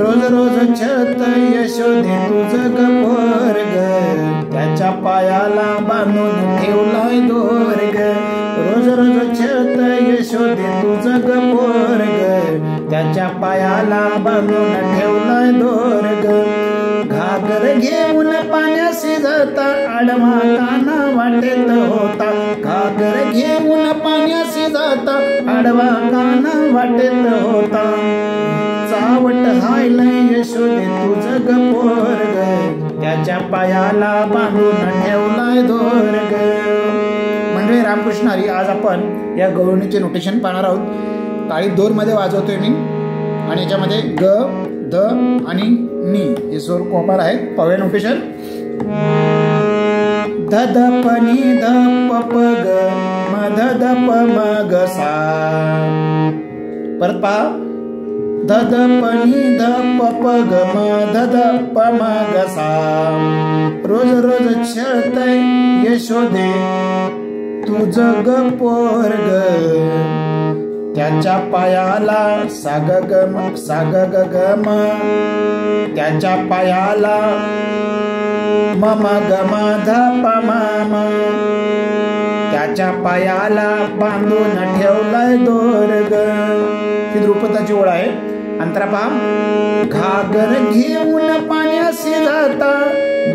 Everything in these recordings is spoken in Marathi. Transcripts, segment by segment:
रोज रोज छत यशोदे तुझं गपोर ग, त्याच्या पायाला बांधून ठेवलाय दोर ग. रोज रोज छत यशोदे तुझं गपोर ग, त्याच्या पायाला बांधून ठेवलाय दोर ग. घागर घेऊन पाण्याशी जाता आडवा काना वाटेत होता, घागर घेऊन पाण्याशी जाता आडवा काना वाटेत होता. चावट हायलय यशोदे तुझं गपोर ग, त्याच्या पायाला बांधून ठेवलाय दोर ग. म्हणजे रामकृष्ण हरी, आज आपण या गवळणीचे नोटेशन पाहणार आहोत. ताळी दोर मध्ये वाजवतोय मी आणि याच्यामध्ये ग, द आणि नी हे स्वर कोपार आहेत. पाहूया नोटेशन. ध ध प नी ध प प ग म ध ध प म ग सा. परत पहा. ध ध प नी ध प प ग म ध ध प म ग सा. रोज रोज छळतय यशोदे तुझं गपोर ग, त्याच्या पायाला साग ग म साग ग ग म, त्याच्या पायाला मम ग म ध प म म, त्याच्या पायाला बांधून ठेवलाय दोर ग. ही द्रुपदाची ओळ आहे. अंतरा पहा. घागर घेऊन पाण्याशी जाता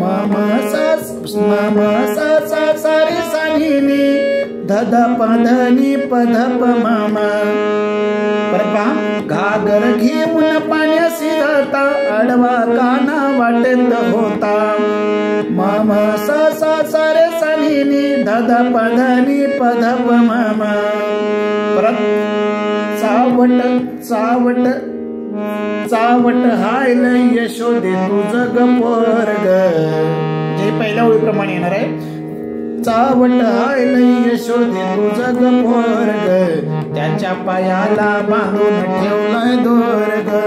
मम सा सा सा रे सा नी नी, ध ध प ध नी प ध प म म. परत पहा. घागर घेऊन पाण्याशी जाता आडवा काना वाटेत होता, मम सा सा सा रे सा नी नी, ध ध प ध नी प ध प म म. परत. चावट चावट चावट हायलय यशोदे तुझं गपोर ग. हे पहिल्या ओळीप्रमाणे येणार आहे. चावट हायलय यशोदे तुझं गपोर ग, त्याच्या पायाला बांधून ठेवलाय दोर ग.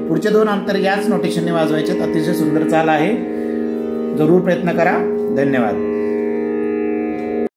पुढचे दोन अंतर याच नोटेशनने वाजवायचे. अतिशय सुंदर चाल आहे. जरूर प्रयत्न करा. धन्यवाद.